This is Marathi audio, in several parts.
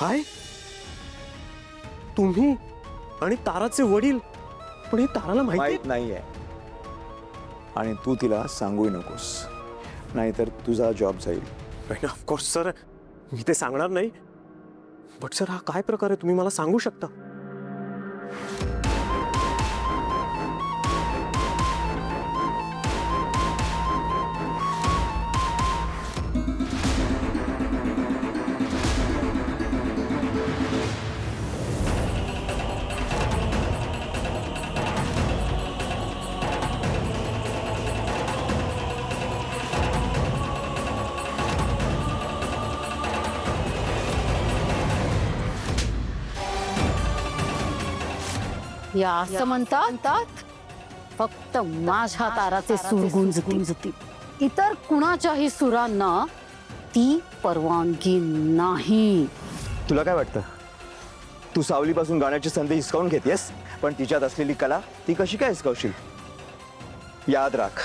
काय? तुम्ही आणि ताराचे वडील? पण हे ताराला माहित नाहीये आणि तू तिला सांगूही नकोस, नाहीतर तुझा जॉब जाईल. ऑफकोर्स सर, मी ते सांगणार नाही. बट सर, हा काय प्रकार आहे, तुम्ही मला सांगू शकता? या असं म्हणतात फक्त माझ्या ताराचे सूर गुंजतील, इतर कुणाच्याही सुरांना ती परवानगी नाही. तुला काय वाटतं, तू सावलीपासून गाण्याची संधी हिसकावून घेतेस, पण तिच्यात असलेली कला ती कशी काय हिसकावशील? याद राख,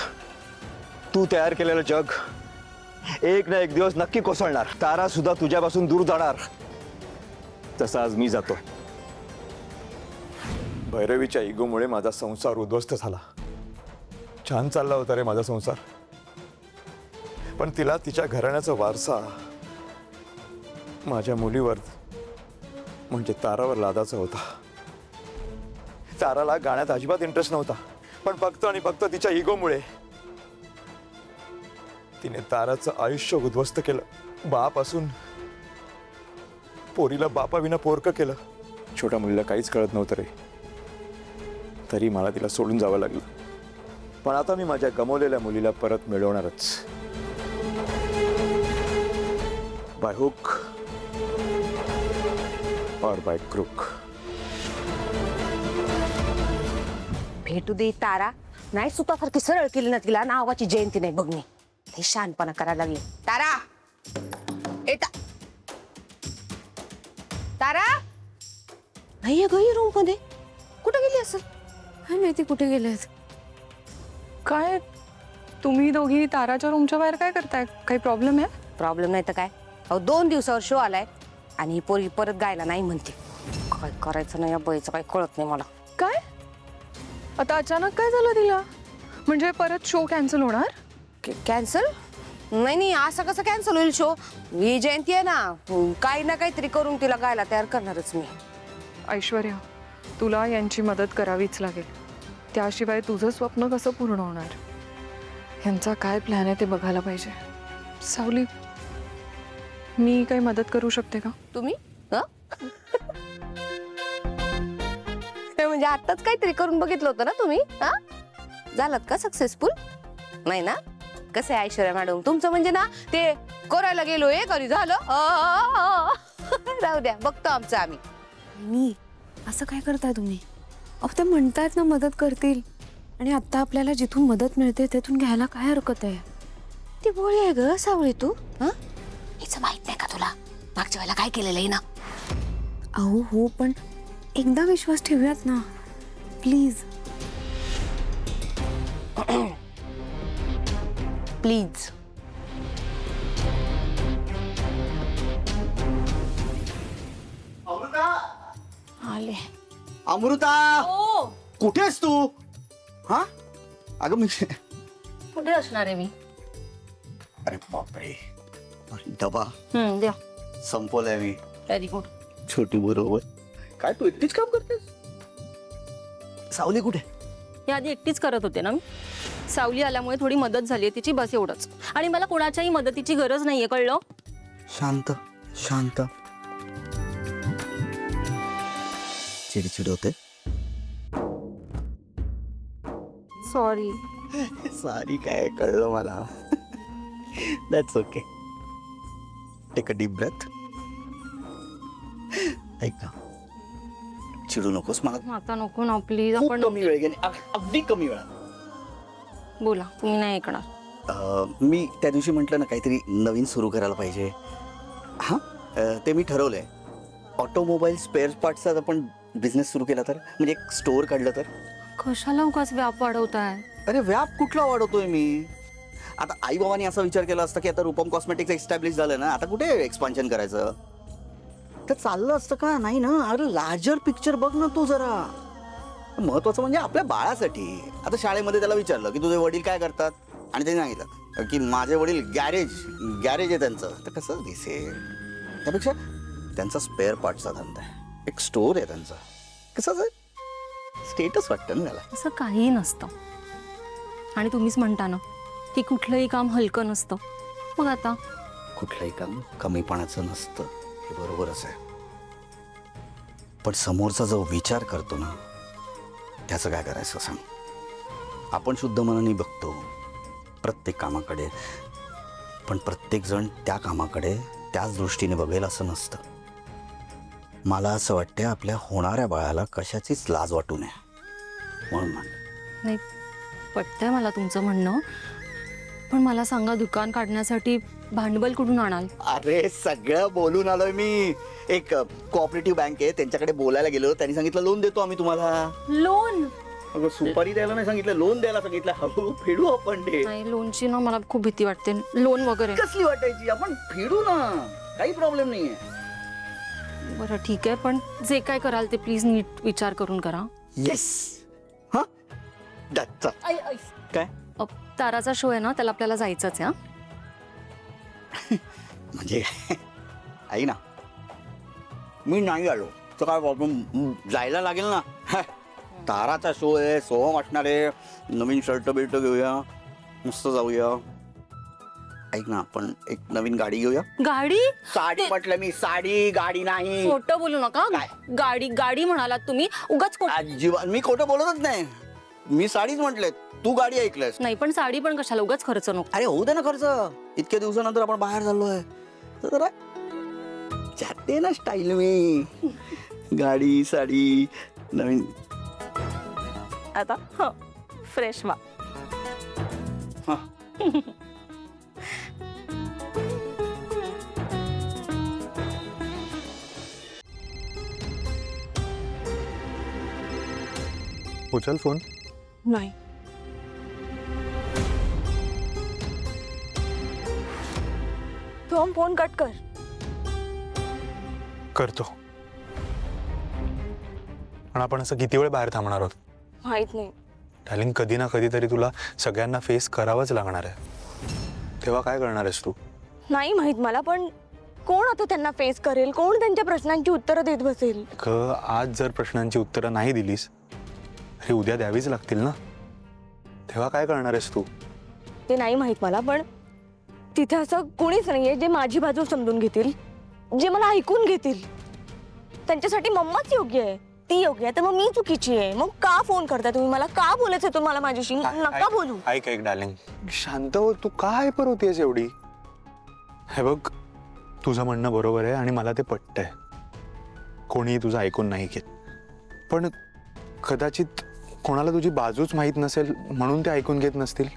तू तयार केलेलं जग एक ना एक दिवस नक्की कोसळणार. तारा सुद्धा तुझ्यापासून दूर जाणार, तसा आज मी जातो. भैरवीच्या इगोमुळे माझा संसार उद्ध्वस्त झाला. छान चालला होता रे माझा संसार, पण तिला तिच्या घराण्याचा वारसा माझ्या मुलीवर म्हणजे तारावर लादाचा होता. ताराला गाण्यात अजिबात इंटरेस्ट नव्हता, पण फक्त आणि फक्त तिच्या इगोमुळे तिने ताराचं आयुष्य उद्ध्वस्त केलं. बाप असून पोरीला बापाविना पोरकं केलं. छोट्या मुलीला काहीच कळत नव्हतं रे, तरी मला तिला सोडून जावं लागलं. पण आता मी माझ्या गमावलेल्या मुलीला परत मिळवणारच, बाय हुक और बाय क्रूक. भेटू दे तारा. नाही सुतासारखी सरळ केली ना तिला, नावाची जयंती नाही बघ. मी लई शहाणपणा करायला लागली. तारा, तारा नाही गई रूम मध्ये. कुठे गेली असेल? काय माहिती कुठे गेलेत. काय तुम्ही दोघी ताराच्या रूमच्या बाहेर काय करताय? काही प्रॉब्लेम आहे? प्रॉब्लेम नाही तर काय. अहो 2 दिवसावर शो आलाय आणि ही पोरगी परत गायला नाही म्हणते. काय करायचं नाही या बाईचं काही कळत नाही मला. काय आता अचानक काय झालं तिला? म्हणजे परत शो कॅन्सल होणार? कॅन्सल? नाही असं कसं कॅन्सल होईल शो? ही जयंती आहे ना, काही ना काहीतरी करून तिला गायला तयार करणारच मी. ऐश्वर्या, तुला यांची मदत करावीच लागेल. त्याशिवाय तुझं स्वप्न कसं पूर्ण होणार? यांचा काय प्लॅन आहे ते बघायला पाहिजे. सावली, मी काही मदत करू शकते का? तुम्ही म्हणजे आताच काहीतरी करून बघितलं होतं ना तुम्ही? झालात का सक्सेसफुल? नाही ना? कसं आहे ऐश्वर्या मॅडम तुमचं, म्हणजे ना ते करायला गेलोय घरी झालं. राहू द्या, बघतो आमचं आम्ही. मी असं काय करताय तुम्ही? अहो ते म्हणतायत ना मदत करतील, आणि आता आपल्याला जिथून मदत मिळते तिथून घ्यायला काय हरकत आहे? ती बोळी आहे ग सावळी तू. हिचं माहित नाही का तुला मागच्या वेळेला काय केलेलं आहे ना? अहो हो, पण एकदा विश्वास ठेवूयात ना प्लीज. प्लीज. आले. अमृता, कुठेस तू? हा अगं मी कुठे असणार आहे मी? अरे बापरे, डबा द्या. संपवलाय मी. Very good. छोटी बरोबर. काय तू एकटीच काम करतेस? सावली कुठे? हे आधी एकटीच करत होते ना मी. सावली आल्यामुळे थोडी मदत झाली तिची, बस एवढंच. आणि मला कोणाच्याही मदतीची गरज नाहीये, कळलं? शांत शांत. चिडचिड होते. सॉरी. सारी काय कळलं मला. That's okay. Take a deep breath. ऐक ना, चिडू नकोस. मला आता नको ना प्लीज. खूप आपण कमी वेळ गेली, अगदी कमी वेळा. बोला, तुम्ही नाही ऐकणार. मी त्या दिवशी म्हटलं ना काहीतरी नवीन सुरू करायला पाहिजे. हां, ते मी ठरवलंय. ऑटोमोबाईल स्पेअर पार्ट्सचा आपण बिझनेस सुरू केला तर, म्हणजे एक स्टोअर काढलं तर. कशाला उगाच व्याप वाढवताय? अरे व्याप कुठला वाढवतोय मी? आता आई बाबांनी असा विचार केला असता की आता रूपम कॉस्मेटिक्स एस्टॅब्लिश झालं ना, आता कुठे एक्सपान्शन करायचं. तर चाललं असतं का? नाही ना. अरे लार्जर पिक्चर बघ ना तू जरा. महत्वाचं म्हणजे आपल्या बाळासाठी. आता शाळेमध्ये त्याला विचारलं की तुझे वडील काय करतात, आणि त्यांनी सांगितलं की माझे वडील गॅरेज आहे त्यांचं. तर कसं दिसेल? त्यापेक्षा त्यांचा स्पेअर पार्टचा धंदा आहे, एक स्टोर आहे त्यांचा. कसं स्टेटस वाटतं ना त्याला. असं काही नसतं. आणि तुम्हीच म्हणता ना की कुठलंही काम हलकं नसतं. मग आता कुठलंही काम कमीपणाचं नसतं, हे बरोबरच आहे. पण समोरचा जो विचार करतो ना, त्याचं काय करायचं सांग. आपण शुद्ध मनाने बघतो प्रत्येक कामाकडे, पण प्रत्येक जण त्या कामाकडे त्याच दृष्टीने बघेल असं नसतं. मला असं वाटतं आपल्या होणाऱ्या बाळाला कशाचीच लाज वाटू नये म्हणून म्हण. नाही, पटतंय मला तुमचं म्हणणं. पण मला सांगा, दुकान काढण्यासाठी भांडवल कुठून आणाल? अरे सगळं बोलून आलोय मी. एक कोऑपरेटिव्ह बँक आहे, त्यांच्याकडे बोलायला गेलो. त्यांनी सांगितलं लोन देतो आम्ही तुम्हाला. लोन? अगं सुपारी द्यायला नाही सांगितलं, लोन द्यायला सांगितलं. हळू फेडू आपण ते. नाही, लोनची ना मला खूप भीती वाटते. लोन वगैरे कसली वाटायची? आपण फेडू ना, काही प्रॉब्लेम नाहीये. बरं ठीक आहे, पण जे काय कराल ते प्लीज नीट विचार करून करा. येस. हा काय ताराचा शो आहे ना, त्याला आपल्याला जायचंच आहे. हा? म्हणजे आई ना, मी नाही आलो तर काय प्रॉब्लेम, जायला लागेल ना. ताराचा शो आहे, सोहम असणार आहे, नवीन शर्ट बिर्ट घेऊया, मस्त जाऊया. ऐक ना, आपण एक नवीन गाडी घेऊया. गाडी? साडी म्हटलं मी, साडी, गाडी नाही. खोटं बोलू नका. काय? गाडी म्हणालात तुम्ही, उगाच अजिबात मी खोटं बोलतच नाही. मी साडीच म्हटले, तू गाडी ऐकलंस. नाही, पण साडी पण कशाला, उगाच खर्च नको. अरे होऊ दे ना खर्च. इतक्या दिवसानंतर आपण बाहेर झालोय तर जरा जाते ना स्टाईल मी. गाडी, साडी, नवीन. आता फ्रेश वा. उचल फोन. नाही. तू फोन कट कर. करतो. पण आपण असं किती वेळ बाहेर थांबणार आहोत? माहित नाही. डार्लिंग, कधी ना कधीतरी तुला सगळ्यांना फेस करावंच लागणार आहे. तेव्हा काय करणार आहेस तू? नाही माहित मला, पण कोण आता त्यांना फेस करेल, कोण त्यांच्या प्रश्नांची उत्तरं देत बसेल? आज जर प्रश्नांची उत्तरं नाही दिलीस तरी उद्या द्यावीच लागतील ना. तेव्हा काय करणार आहेस तू? ते नाही माहित मला, पण तिथे असं कोणीच नाहीये जे माझी बाजू समजून घेतील, जे मला ऐकून घेतील. त्यांच्यासाठी मम्माच योग्य आहे, ती योग्य आहे, तर मग मी चुकीची आहे. मग का फोन करता तुम्ही मला? का बोलायचं तुम्हाला माझ्याशी? नका बोलू. ऐक डार्लिंग, शांत हो. तू काय हायपर होतीयस एवढी? हे बघ, तुझं म्हणणं बरोबर आहे आणि मला ते पटतंय. कोणीही तुझं ऐकून नाही घेत. पण कदाचित कोणाला तुझी बाजूच माहीत नसेल म्हणून ते ऐकून घेत नसतील.